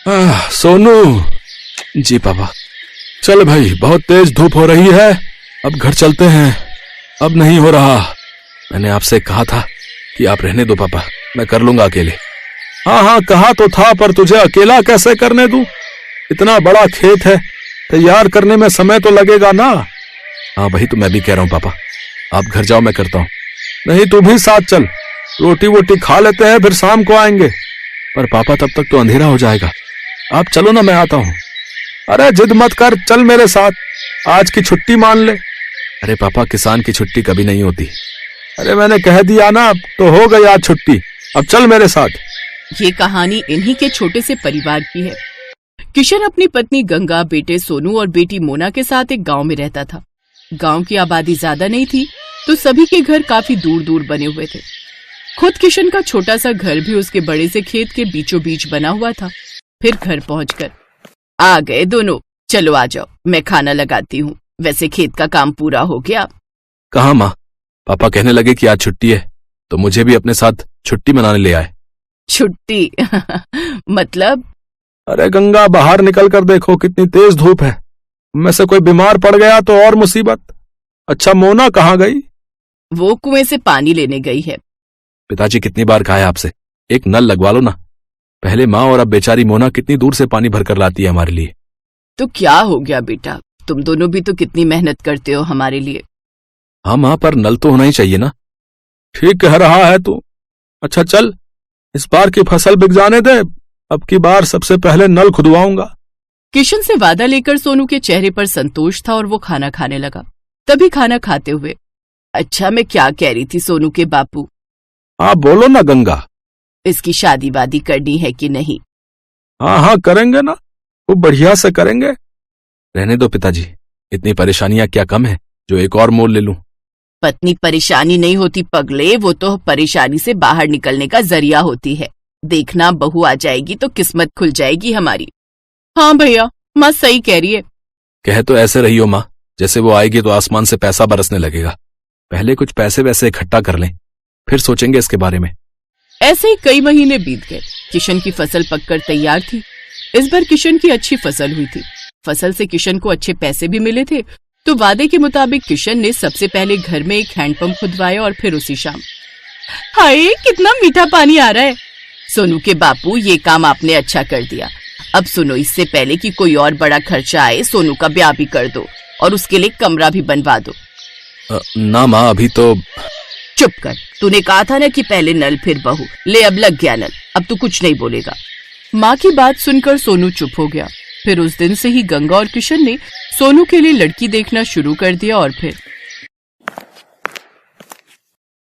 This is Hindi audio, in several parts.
सोनू। जी पापा। चल भाई, बहुत तेज धूप हो रही है, अब घर चलते हैं। अब नहीं हो रहा। मैंने आपसे कहा था कि आप रहने दो पापा, मैं कर लूंगा अकेले। हाँ हाँ, कहा तो था, पर तुझे अकेला कैसे करने दूं? इतना बड़ा खेत है, तैयार करने में समय तो लगेगा ना। हाँ वही तो मैं भी कह रहा हूँ पापा, आप घर जाओ, मैं करता हूँ। नहीं, तू भी साथ चल, रोटी वोटी खा लेते हैं, फिर शाम को आएंगे। पर पापा तब तक तो अंधेरा हो जाएगा। आप चलो ना, मैं आता हूँ। अरे जिद मत कर, चल मेरे साथ, आज की छुट्टी मान ले। अरे पापा, किसान की छुट्टी कभी नहीं होती। अरे मैंने कह दिया ना, तो हो गई आज छुट्टी, अब चल मेरे साथ। ये कहानी इन्हीं के छोटे से परिवार की है। किशन अपनी पत्नी गंगा, बेटे सोनू और बेटी मोना के साथ एक गांव में रहता था। गांव की आबादी ज्यादा नहीं थी, तो सभी के घर काफी दूर दूर बने हुए थे। खुद किशन का छोटा सा घर भी उसके बड़े से खेत के बीचों बीच बना हुआ था। फिर घर पहुंचकर, आ गए दोनों, चलो आ जाओ, मैं खाना लगाती हूँ। वैसे खेत का काम पूरा हो गया? कहाँ माँ, पापा कहने लगे कि आज छुट्टी है, तो मुझे भी अपने साथ छुट्टी मनाने ले आए। छुट्टी? मतलब? अरे गंगा, बाहर निकल कर देखो, कितनी तेज धूप है। में से कोई बीमार पड़ गया तो और मुसीबत। अच्छा, मोना कहाँ गई? वो कुएं से पानी लेने गई है। पिताजी कितनी बार कहा है आपसे, एक नल लगवा लो ना। पहले माँ और अब बेचारी मोना कितनी दूर से पानी भरकर लाती है हमारे लिए। तो क्या हो गया बेटा, तुम दोनों भी तो कितनी मेहनत करते हो हमारे लिए। हाँ माँ, पर नल तो होना ही चाहिए ना। ठीक कह रहा है तू। अच्छा चल, इस बार की फसल बिक जाने दे, अब की बार सबसे पहले नल खुदवाऊंगा। किशन से वादा लेकर सोनू के चेहरे पर संतोष था और वो खाना खाने लगा। तभी खाना खाते हुए, अच्छा मैं क्या कह रही थी सोनू के बापू? हाँ बोलो ना गंगा। इसकी शादी वादी करनी है कि नहीं? हाँ हाँ करेंगे ना, वो बढ़िया से करेंगे। रहने दो पिताजी, इतनी परेशानियां क्या कम है जो एक और मोल ले लूं। पत्नी परेशानी नहीं होती पगले, वो तो परेशानी से बाहर निकलने का जरिया होती है। देखना, बहू आ जाएगी तो किस्मत खुल जाएगी हमारी। हाँ भैया, माँ सही कह रही है। कह तो ऐसे रही हो माँ, जैसे वो आएगी तो आसमान से पैसा बरसने लगेगा। पहले कुछ पैसे वैसे इकट्ठा कर लें, फिर सोचेंगे इसके बारे में। ऐसे ही कई महीने बीत गए। किशन की फसल पककर तैयार थी। इस बार किशन की अच्छी फसल हुई थी। फसल से किशन को अच्छे पैसे भी मिले थे, तो वादे के मुताबिक किशन ने सबसे पहले घर में एक हैंडपंप खुदवाया और फिर उसी शाम। हाय, कितना मीठा पानी आ रहा है। सोनू के बापू, ये काम आपने अच्छा कर दिया। अब सुनो, इससे पहले कि कोई और बड़ा खर्चा आए, सोनू का ब्याह भी कर दो और उसके लिए कमरा भी बनवा दो। ना माँ, अभी तो। चुप कर, तूने कहा था ना कि पहले नल फिर बहू। ले, अब लग गया नल, अब तू कुछ नहीं बोलेगा। माँ की बात सुनकर सोनू चुप हो गया। फिर उस दिन से ही गंगा और किशन ने सोनू के लिए लड़की देखना शुरू कर दिया। और फिर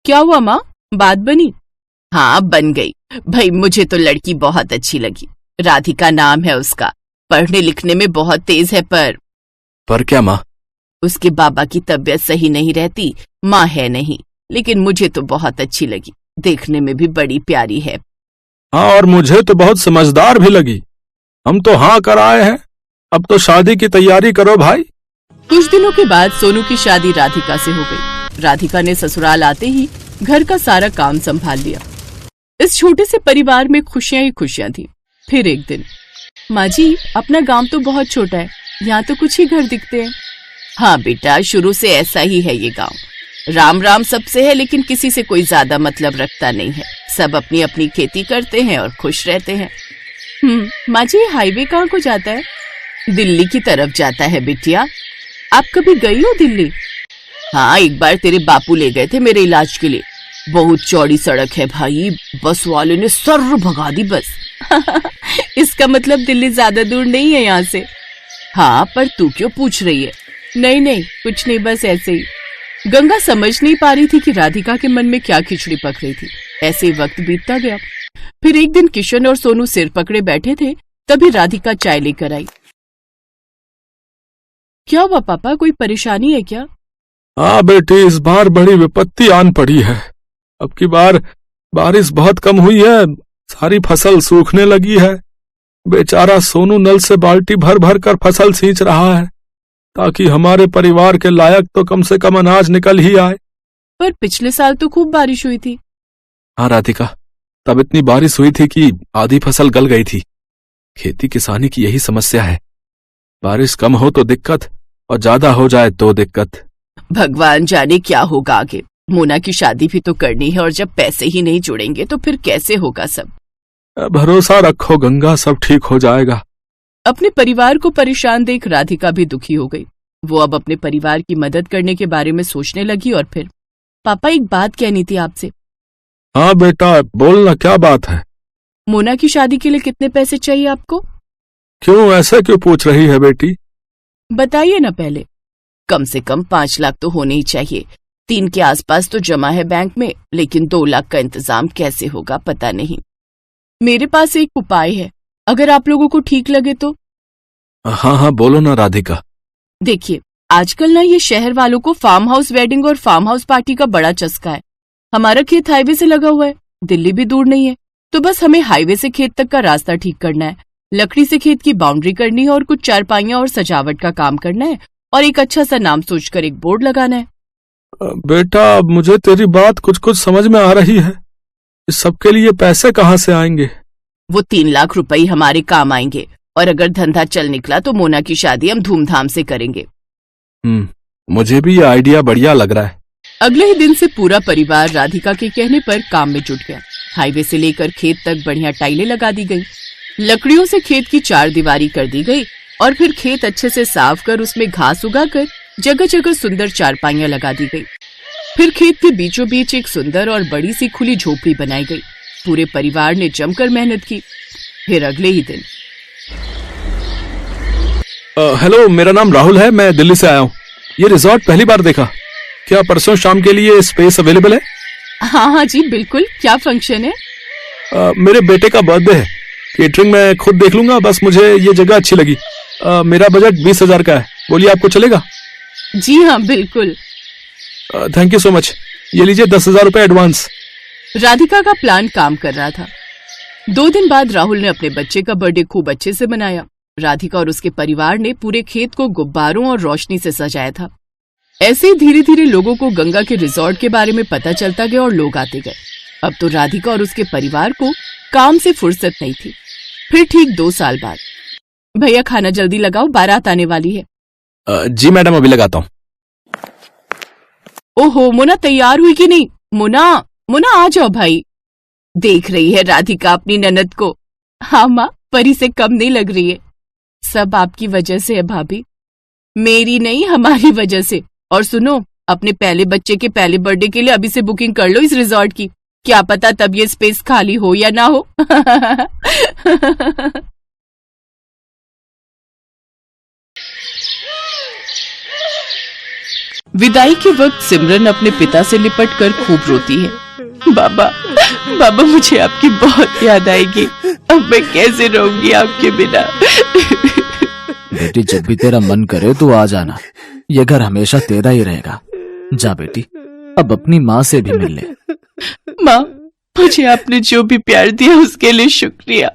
क्या हुआ माँ, बात बनी? हाँ बन गई भाई, मुझे तो लड़की बहुत अच्छी लगी। राधिका नाम है उसका, पढ़ने लिखने में बहुत तेज है। पर क्या माँ? उसके बाबा की तबीयत सही नहीं रहती, माँ है नहीं, लेकिन मुझे तो बहुत अच्छी लगी। देखने में भी बड़ी प्यारी है। हाँ, और मुझे तो बहुत समझदार भी लगी। हम तो हाँ कर आए हैं, अब तो शादी की तैयारी करो भाई। कुछ दिनों के बाद सोनू की शादी राधिका से हो गई। राधिका ने ससुराल आते ही घर का सारा काम संभाल लिया। इस छोटे से परिवार में खुशियां ही खुशियां थी। फिर एक दिन, माँ जी, अपना गांव तो बहुत छोटा है, यहाँ तो कुछ ही घर दिखते हैं। हाँ बेटा, शुरू से ऐसा ही है ये गांव। राम राम सबसे है, लेकिन किसी से कोई ज्यादा मतलब रखता नहीं है। सब अपनी अपनी खेती करते हैं और खुश रहते हैं। माँ जी, हाईवे कहाँ को जाता है? दिल्ली की तरफ जाता है बिटिया। आप कभी गई हो दिल्ली? हाँ, एक बार तेरे बापू ले गए थे मेरे इलाज के लिए। बहुत चौड़ी सड़क है भाई, बस वाले ने सर्र भगा दी बस। इसका मतलब दिल्ली ज्यादा दूर नहीं है यहाँ से। हाँ, पर तू क्यों पूछ रही है? नहीं नहीं, कुछ नहीं, बस ऐसे ही। गंगा समझ नहीं पा रही थी कि राधिका के मन में क्या खिचड़ी पक रही थी। ऐसे ही वक्त बीतता गया। फिर एक दिन किशन और सोनू सिर पकड़े बैठे थे, तभी राधिका चाय लेकर आई। क्या हुआ पापा, कोई परेशानी है क्या? हाँ बेटी, इस बार बड़ी विपत्ति आन पड़ी है। अब की बार बारिश बहुत कम हुई है, सारी फसल सूखने लगी है। बेचारा सोनू नल से बाल्टी भर भर कर फसल सींच रहा है, ताकि हमारे परिवार के लायक तो कम से कम अनाज निकल ही आए। पर पिछले साल तो खूब बारिश हुई थी। हाँ राधिका, तब इतनी बारिश हुई थी कि आधी फसल गल गई थी। खेती किसानी की यही समस्या है। बारिश कम हो तो दिक्कत और ज्यादा हो जाए तो दिक्कत। भगवान जाने क्या होगा आगे। मोना की शादी भी तो करनी है और जब पैसे ही नहीं जुड़ेंगे तो फिर कैसे होगा सब। भरोसा रखो गंगा, सब ठीक हो जाएगा। अपने परिवार को परेशान देख राधिका भी दुखी हो गई। वो अब अपने परिवार की मदद करने के बारे में सोचने लगी और फिर, पापा एक बात कहनी थी आपसे। हाँ बेटा बोलना, क्या बात है? मोना की शादी के लिए कितने पैसे चाहिए आपको? क्यों, ऐसा क्यों पूछ रही है बेटी? बताइए ना पहले। कम से कम 5 लाख तो होने ही चाहिए। 3 के आसपास तो जमा है बैंक में, लेकिन 2 लाख का इंतजाम कैसे होगा पता नहीं। मेरे पास एक उपाय है, अगर आप लोगों को ठीक लगे तो। हाँ हाँ बोलो ना राधिका। देखिए, आजकल ना ये शहर वालों को फार्म हाउस वेडिंग और फार्म हाउस पार्टी का बड़ा चस्का है। हमारा खेत हाईवे से लगा हुआ है, दिल्ली भी दूर नहीं है, तो बस हमें हाईवे से खेत तक का रास्ता ठीक करना है, लकड़ी से खेत की बाउंड्री करनी है और कुछ चारपाइयां और सजावट का काम करना है और एक अच्छा सा नाम सोचकर एक बोर्ड लगाना है। बेटा अब मुझे तेरी बात कुछ कुछ समझ में आ रही है। इस सब के लिए पैसे कहाँ से आएंगे? वो 3 लाख रुपए हमारे काम आएंगे और अगर धंधा चल निकला तो मोना की शादी हम धूमधाम से करेंगे। मुझे भी ये आइडिया बढ़िया लग रहा है। अगले ही दिन से पूरा परिवार राधिका के कहने पर काम में जुट गया। हाईवे से लेकर खेत तक बढ़िया टाइलें लगा दी गई, लकड़ियों से खेत की 4 दीवारी कर दी गई और फिर खेत अच्छे से साफ कर उसमें घास उगाकर जगह जगह सुंदर चारपाइयां लगा दी गई। फिर खेत के बीचों बीच एक सुंदर और बड़ी सी खुली झोपड़ी बनाई गई। पूरे परिवार ने जमकर मेहनत की। फिर अगले ही दिन, हेलो, मेरा नाम राहुल है, मैं दिल्ली से आया हूँ। ये रिजॉर्ट पहली बार देखा। क्या परसों शाम के लिए स्पेस अवेलेबल है? हाँ जी बिल्कुल। क्या फंक्शन है? मेरे बेटे का बर्थडे है। केटरिंग मैं खुद देख लूंगा, बस मुझे ये जगह अच्छी लगी। मेरा बजट 20,000 का है। बोलिए आपको चलेगा? जी हाँ बिल्कुल। Thank you so much. ये लीजिए 10,000 रुपए एडवांस। राधिका का प्लान काम कर रहा था। 2 दिन बाद राहुल ने अपने बच्चे का बर्थडे खूब अच्छे से मनाया। राधिका और उसके परिवार ने पूरे खेत को गुब्बारों और रोशनी से सजाया था। ऐसे ही धीरे धीरे लोगों को गंगा के रिजॉर्ट के बारे में पता चलता गया और लोग आते गए। अब तो राधिका और उसके परिवार को काम से फुर्सत नहीं थी। फिर ठीक 2 साल बाद, भैया खाना जल्दी लगाओ, बारात आने वाली है। जी मैडम, अभी लगाता हूँ। ओहो, मोना तैयार हुई कि नहीं? मोना मोना आ जाओ भाई। देख रही है राधिका अपनी ननद को? हाँ माँ, परी से कम नहीं लग रही है। सब आपकी वजह से है भाभी, मेरी नहीं हमारी वजह से। और सुनो, अपने पहले बच्चे के पहले बर्थडे के लिए अभी से बुकिंग कर लो इस रिजॉर्ट की। क्या पता तब ये स्पेस खाली हो या ना हो। विदाई के वक्त सिमरन अपने पिता से लिपट कर खूब रोती है। बाबा बाबा, मुझे आपकी बहुत याद आएगी। अब मैं कैसे रहूंगी आपके बिना। बेटी, जब भी तेरा मन करे तो आ जाना। ये घर हमेशा तेरा ही रहेगा। जा बेटी, अब अपनी माँ से भी मिल ले। माँ, मुझे आपने जो भी प्यार दिया उसके लिए शुक्रिया।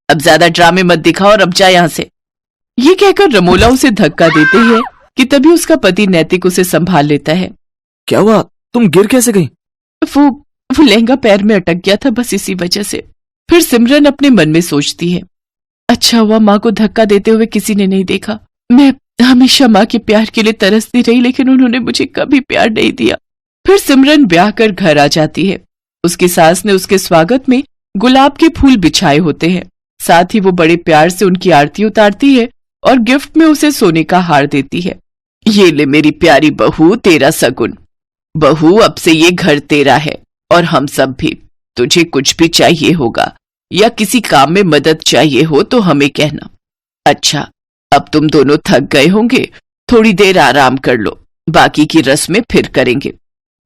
अब ज्यादा ड्रामे मत दिखाओ और अब जा यहाँ से। ये कहकर रमोला उसे धक्का देते ही है कि तभी उसका पति नैतिक उसे संभाल लेता है। क्या हुआ? तुम गिर कैसे गई? वो लहंगा पैर में अटक गया था, बस इसी वजह से। फिर सिमरन अपने मन में सोचती है, अच्छा हुआ माँ को धक्का देते हुए किसी ने नहीं देखा। मैं हमेशा माँ के प्यार के लिए तरसती रही, लेकिन उन्होंने मुझे कभी प्यार नहीं दिया। फिर सिमरन ब्याह कर घर आ जाती है। उसकी सास ने उसके स्वागत में गुलाब के फूल बिछाए होते हैं। साथ ही वो बड़े प्यार से उनकी आरती उतारती है और गिफ्ट में उसे सोने का हार देती है। ये ले मेरी प्यारी बहू, तेरा सगुन। बहू, अब से ये घर तेरा है और हम सब भी। तुझे कुछ भी चाहिए होगा या किसी काम में मदद चाहिए हो तो हमें कहना। अच्छा, अब तुम दोनों थक गए होंगे, थोड़ी देर आराम कर लो, बाकी की रस्में फिर करेंगे।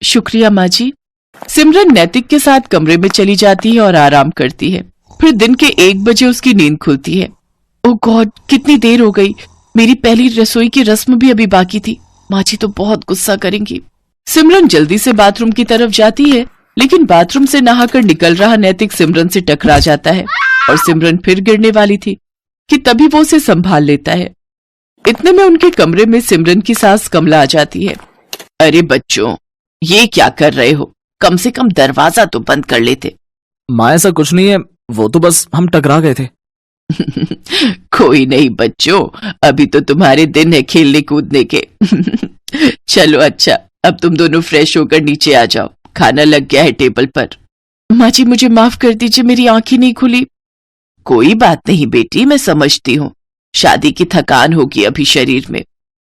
शुक्रिया माँ जी। सिमरन नैतिक के साथ कमरे में चली जाती है और आराम करती है। फिर दिन के 1 बजे उसकी नींद खुलती है। ओह गॉड, कितनी देर हो गई। मेरी पहली रसोई की रस्म भी अभी बाकी थी। माँ जी तो बहुत गुस्सा करेंगी। सिमरन जल्दी से बाथरूम की तरफ जाती है, लेकिन बाथरूम से नहाकर निकल रहा नैतिक सिमरन से टकरा जाता है और सिमरन फिर गिरने वाली थी कि तभी वो उसे संभाल लेता है। इतने में उनके कमरे में सिमरन की सास कमला आ जाती है। अरे बच्चों, ये क्या कर रहे हो? कम से कम दरवाजा तो बंद कर लेते। माँ, ऐसा कुछ नहीं है, वो तो बस हम टकरा गए थे। कोई नहीं बच्चों, अभी तो तुम्हारे दिन है खेलने कूदने के। चलो अच्छा, अब तुम दोनों फ्रेश होकर नीचे आ जाओ, खाना लग गया है टेबल पर। माँ जी मुझे माफ कर दीजिए, मेरी आंखें नहीं खुली। कोई बात नहीं बेटी, मैं समझती हूँ, शादी की थकान होगी अभी शरीर में।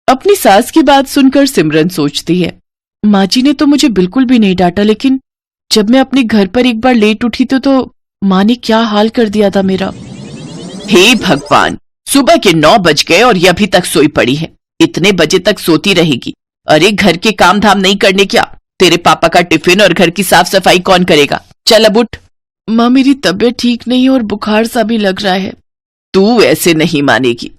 अपनी सास की बात सुनकर सिमरन सोचती है, माँ जी ने तो मुझे बिल्कुल भी नहीं डांटा, लेकिन जब मैं अपने घर पर एक बार लेट उठी तो माँ ने क्या हाल कर दिया था मेरा। हे भगवान, सुबह के 9 बज गए और ये अभी तक सोई पड़ी है। इतने बजे तक सोती रहेगी? अरे घर के काम धाम नहीं करने क्या? तेरे पापा का टिफिन और घर की साफ सफाई कौन करेगा? चल अब उठ। माँ मेरी तबीयत ठीक नहीं है और बुखार सा भी लग रहा है। तू ऐसे नहीं मानेगी।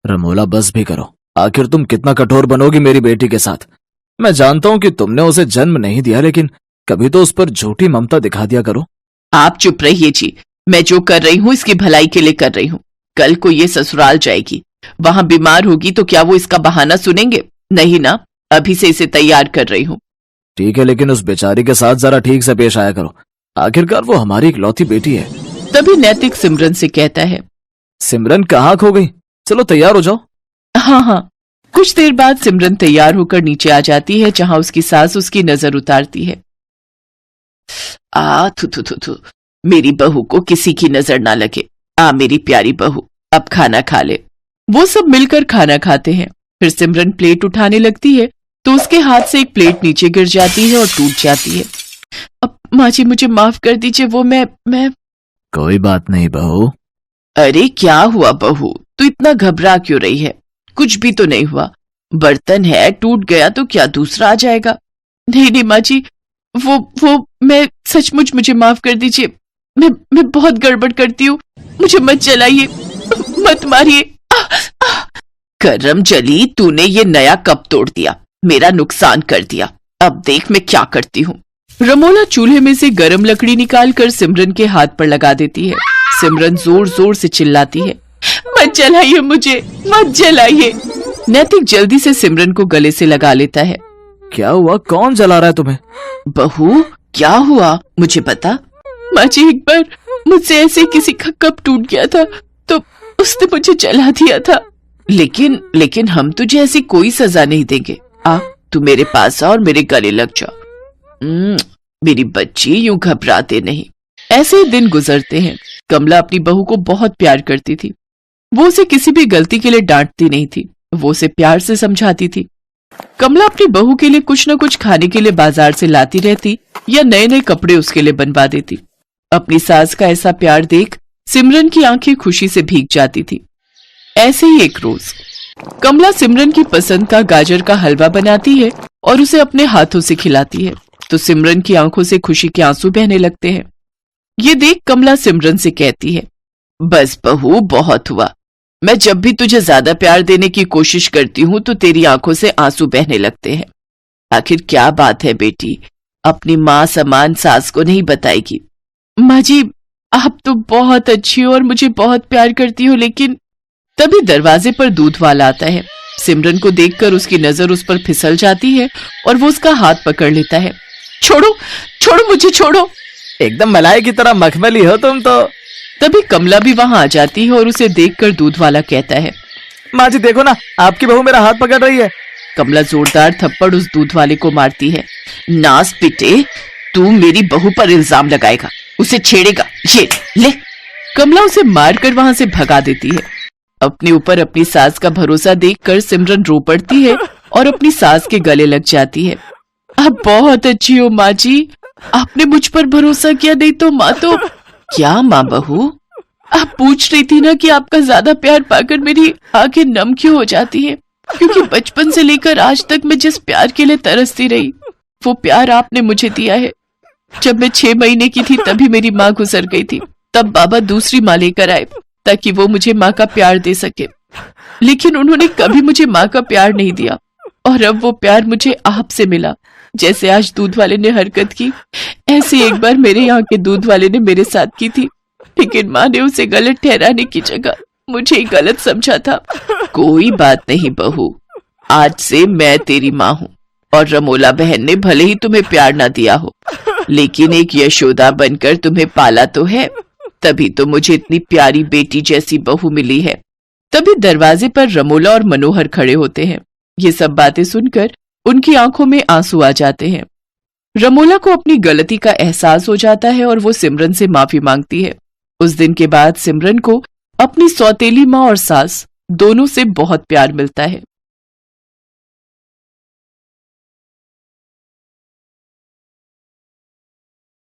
रमोला बस भी करो, आखिर तुम कितना कठोर बनोगी मेरी बेटी के साथ। मैं जानता हूँ कि तुमने उसे जन्म नहीं दिया, लेकिन कभी तो उस पर झूठी ममता दिखा दिया करो। आप चुप रहिए जी, मैं जो कर रही हूँ इसकी भलाई के लिए कर रही हूँ। कल को ये ससुराल जाएगी, वहां बीमार होगी तो क्या वो इसका बहाना सुनेंगे? नहीं ना, अभी से इसे तैयार कर रही हूँ। ठीक है, लेकिन उस बेचारी के साथ जरा ठीक से पेश आया करो, आखिरकार वो हमारी इकलौती बेटी है। तभी नैतिक सिमरन से कहता है, सिमरन कहाँ खो गई? चलो तैयार हो जाओ। हाँ हाँ। कुछ देर बाद सिमरन तैयार होकर नीचे आ जाती है, जहां उसकी सास उसकी नजर उतारती है। थू, मेरी बहू को किसी की नजर ना लगे। मेरी प्यारी बहू, अब खाना खा ले। वो सब मिलकर खाना खाते हैं। फिर सिमरन प्लेट उठाने लगती है तो उसके हाथ से एक प्लेट नीचे गिर जाती है और टूट जाती है। अब माँ जी मुझे माफ कर दीजिए, वो मैं कोई बात नहीं बहू। अरे क्या हुआ बहू, तू इतना घबरा क्यों रही है? कुछ भी तो नहीं हुआ, बर्तन है, टूट गया तो क्या दूसरा आ जाएगा? नहीं माँ जी, वो मैं सचमुच, मुझे माफ कर दीजिए। मैं बहुत गड़बड़ करती हूँ, मुझे मत जलाइए, मत मारिए। करम जली, तूने ये नया कप तोड़ दिया, मेरा नुकसान कर दिया। अब देख मैं क्या करती हूँ। रमोला चूल्हे में से गरम लकड़ी निकालकर सिमरन के हाथ पर लगा देती है। सिमरन जोर जोर से चिल्लाती है, मत जलाइए मुझे, मत जलाइए। नैतिक जल्दी से सिमरन को गले से लगा लेता है। क्या हुआ? कौन जला रहा है तुम्हें? बहू क्या हुआ मुझे बता। माँ जी एक बार मुझसे ऐसे किसी का कप टूट गया था तो उसने मुझे जला दिया था। लेकिन हम तुझे ऐसी कोई सजा नहीं देंगे। तू मेरे पास आ और मेरे गले लग जा। मेरी बच्ची, यूं घबराते नहीं। ऐसे ही दिन गुजरते हैं। कमला अपनी बहू को बहुत प्यार करती थी। वो उसे किसी भी गलती के लिए डांटती नहीं थी, वो उसे प्यार से समझाती थी। कमला अपनी बहू के लिए कुछ न कुछ खाने के लिए बाजार से लाती रहती या नए नए कपड़े उसके लिए बनवा देती। अपनी सास का ऐसा प्यार देख सिमरन की आंखें खुशी से भीग जाती थी। ऐसे ही एक रोज कमला सिमरन की पसंद का गाजर का हलवा बनाती है और उसे अपने हाथों से खिलाती है तो सिमरन की आंखों से खुशी के आंसू बहने लगते हैं। ये देख कमला सिमरन से कहती है, बस बहू बहुत हुआ। मैं जब भी तुझे ज्यादा प्यार देने की कोशिश करती हूँ तो तेरी आंखों से आंसू बहने लगते हैं। आखिर क्या बात है बेटी, अपनी माँ समान सास को नहीं बताएगी? माँ जी आप तो बहुत अच्छी हो और मुझे बहुत प्यार करती हो। लेकिन तभी दरवाजे पर दूध वाला आता है। सिमरन को देखकर उसकी नजर उस पर फिसल जाती है और वो उसका हाथ पकड़ लेता है। छोड़ो छोड़ो मुझे, छोड़ो। एकदम मलाई की तरह मखमली हो तुम तो। तभी कमला भी वहां आ जाती है और उसे देखकर दूध वाला कहता है, माँ जी देखो ना, आपकी बहू मेरा हाथ पकड़ रही है। कमला जोरदार थप्पड़ उस दूध वाले को मारती है। नास पिटे, तू मेरी बहू पर इल्जाम लगाएगा, उसे छेड़ेगा, ये ले। कमला उसे मारकर वहां से भगा देती है। अपने ऊपर अपनी सास का भरोसा देखकर सिमरन रो पड़ती है और अपनी सास के गले लग जाती है। आप बहुत अच्छी हो माँ जी, आपने मुझ पर भरोसा किया, नहीं तो माँ तो। क्या माँ बहू, आप पूछ रही थी ना कि आपका ज्यादा प्यार पाकर मेरी आंखें नम क्यों हो जाती हैं? क्योंकि बचपन से लेकर आज तक मैं जिस प्यार के लिए तरसती रही वो प्यार आपने मुझे दिया है। जब मैं 6 महीने की थी तभी मेरी माँ गुजर गई थी, तब बाबा दूसरी माँ लेकर आए ताकि वो मुझे माँ का प्यार दे सके। लेकिन उन्होंने कभी मुझे माँ का प्यार नहीं दिया और अब वो प्यार मुझे आपसे मिला। जैसे आज दूध वाले ने हरकत की, ऐसे एक बार मेरे यहाँ के दूध वाले ने मेरे साथ की थी, लेकिन माँ ने उसे गलत ठहराने की जगह मुझे गलत समझा था। कोई बात नहीं बहू, आज से मैं तेरी माँ हूँ और रमोला बहन ने भले ही तुम्हें प्यार ना दिया हो, लेकिन एक यशोदा बनकर तुम्हें पाला तो है, तभी तो मुझे इतनी प्यारी बेटी जैसी बहू मिली है। तभी दरवाजे पर रमोला और मनोहर खड़े होते हैं। ये सब बातें सुनकर उनकी आंखों में आंसू आ जाते हैं। रमोला को अपनी गलती का एहसास हो जाता है और वो सिमरन से माफी मांगती है। उस दिन के बाद सिमरन को अपनी सौतेली माँ और सास दोनों से बहुत प्यार मिलता है।